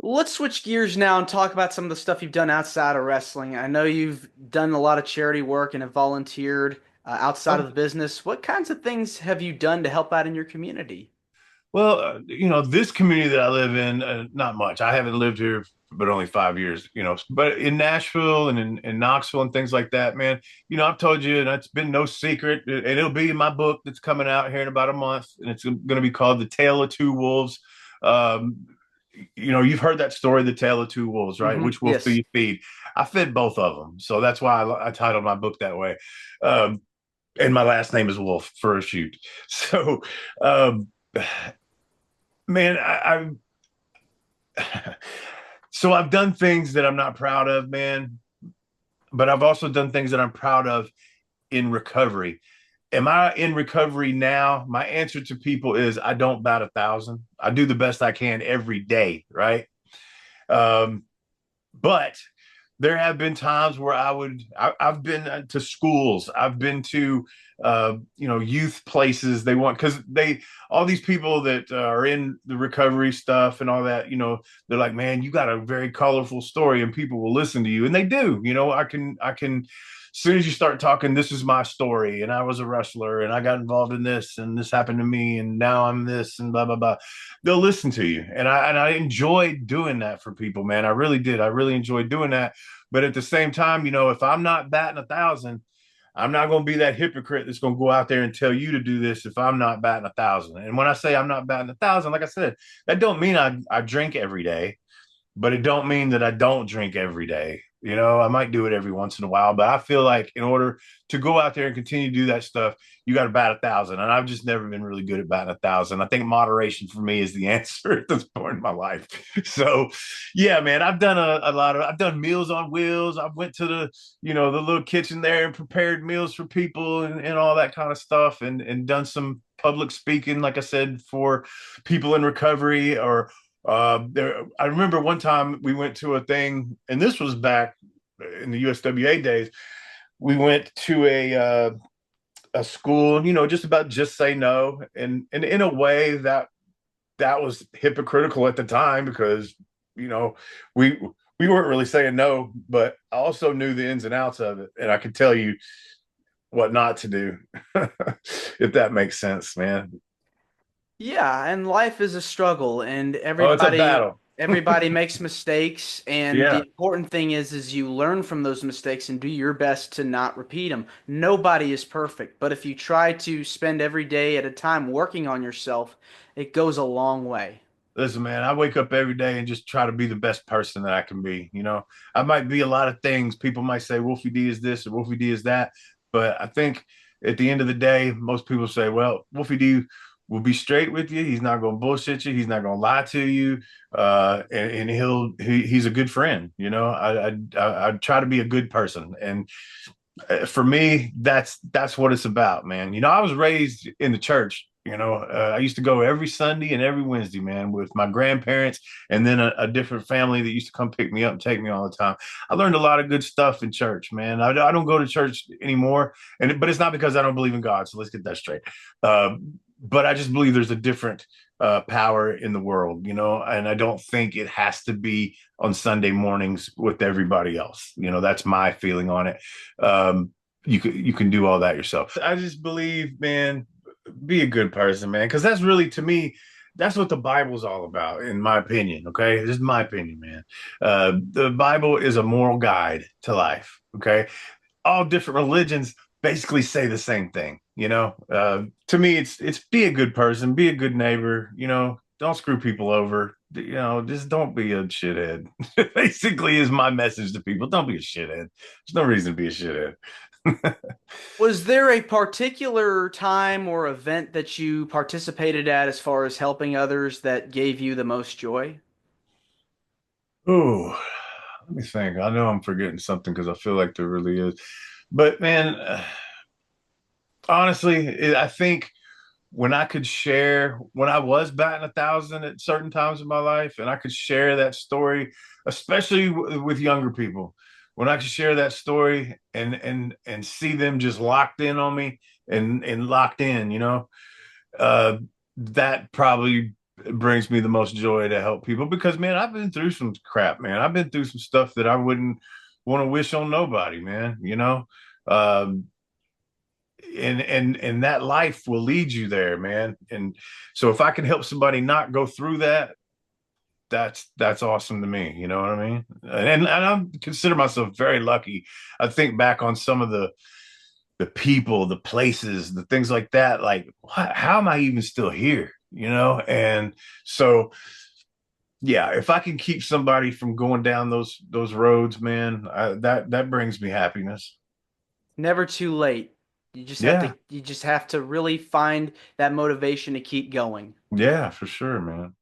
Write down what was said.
Let's switch gears now and talk about some of the stuff you've done outside of wrestling. I know you've done a lot of charity work and have volunteered outside of the business. What kinds of things have you done to help out in your community? Well, this community that I live in, not much. I haven't lived here but only 5 years, but in Nashville and in Knoxville and things like that, man, I've told you, and it's been no secret, and it'll be in my book that's coming out here in about a month, and it's going to be called The Tale of Two Wolves. Um, you've heard that story, The Tale of Two Wolves, right? Which wolf do Yes. you feed? I fed both of them. So that's why I titled my book that way. Um, and my last name is Wolf for a shoot. So, um, man, so I've done things that I'm not proud of, man, but I've also done things that I'm proud of in recovery. Am I in recovery now? My answer to people is I don't bat 1,000. I do the best I can every day, right? Um, but there have been times where I've been to schools, I've been to youth places. They want, because all these people that are in the recovery stuff and all that, they're like, man, you got a very colorful story and people will listen to you, and they do. I can as soon as you start talking, this is my story, and I was a wrestler, and I got involved in this, and this happened to me, and now I'm this, and blah blah blah. They'll listen to you, and I enjoyed doing that for people, man. I really did. I really enjoyed doing that. But at the same time, if I'm not batting 1,000, I'm not going to be that hypocrite that's going to go out there and tell you to do this if I'm not batting 1,000. And when I say I'm not batting 1,000, like I said, that don't mean I drink every day, but it don't mean that I don't drink every day. I might do it every once in a while, but I feel like in order to go out there and continue to do that stuff, you got to bat 1,000. And I've just never been really good at batting 1,000. I think moderation for me is the answer at this point in my life. So, yeah, man, I've done I've done Meals on Wheels. I went to the little kitchen there and prepared meals for people and all that kind of stuff, and done some public speaking, like I said, for people in recovery. Or I remember one time we went to a thing, and this was back in the USWA days. We went to a school, just about just say no, and in a way that was hypocritical at the time, because you know we we weren't really saying no, but I also knew the ins and outs of it, and I could tell you what not to do, if that makes sense, man. Yeah, and life is a struggle and Oh, it's a everybody battle. everybody makes mistakes, and the Yeah. important thing is you learn from those mistakes and do your best to not repeat them. Nobody is perfect, but if you try to spend every day at a time working on yourself, it goes a long way. Listen, man, I wake up every day and just try to be the best person that I can be. I might be a lot of things. People might say Wolfie D is this or Wolfie D is that. But I think at the end of the day, most people say, well, Wolfie D will be straight with you. He's not going to bullshit you. He's not going to lie to you. And he's a good friend. I try to be a good person. And for me, that's what it's about, man. I was raised in the church. I used to go every Sunday and every Wednesday, man, with my grandparents, and then a different family that used to come pick me up and take me all the time. I learned a lot of good stuff in church, man. I don't go to church anymore, but it's not because I don't believe in God. So let's get that straight. Uh, but I just believe there's a different power in the world, and I don't think it has to be on Sunday mornings with everybody else. That's my feeling on it. You can do all that yourself. I just believe, man, be a good person, man, because that's really, to me, that's what the Bible's all about, in my opinion. Okay, this is my opinion, man. The Bible is a moral guide to life. Okay, all different religions basically say the same thing. To me, it's be a good person, be a good neighbor. Don't screw people over. Just don't be a shithead. Basically, is my message to people. Don't be a shithead. There's no reason to be a shithead. Was there a particular time or event that you participated at as far as helping others that gave you the most joy? Oh, let me think. I know I'm forgetting something because I feel like there really is. But man, honestly, I think when I could share, when I was batting 1,000 at certain times in my life, and I could share that story, especially with younger people, when I could share that story and see them just locked in on me and locked in, uh, that probably it brings me the most joy to help people because, man, I've been through some crap, man. I've been through some stuff that I wouldn't want to wish on nobody, man. Um, and that life will lead you there, man. And so if I can help somebody not go through that, that's awesome to me. You know what I mean? And I consider myself very lucky. I think back on some of the people, the places, the things like that. Like, how am I even still here? And so yeah, if I can keep somebody from going down those roads, man, that brings me happiness. Never too late. Yeah, You just have to really find that motivation to keep going. yeah, for sure, man.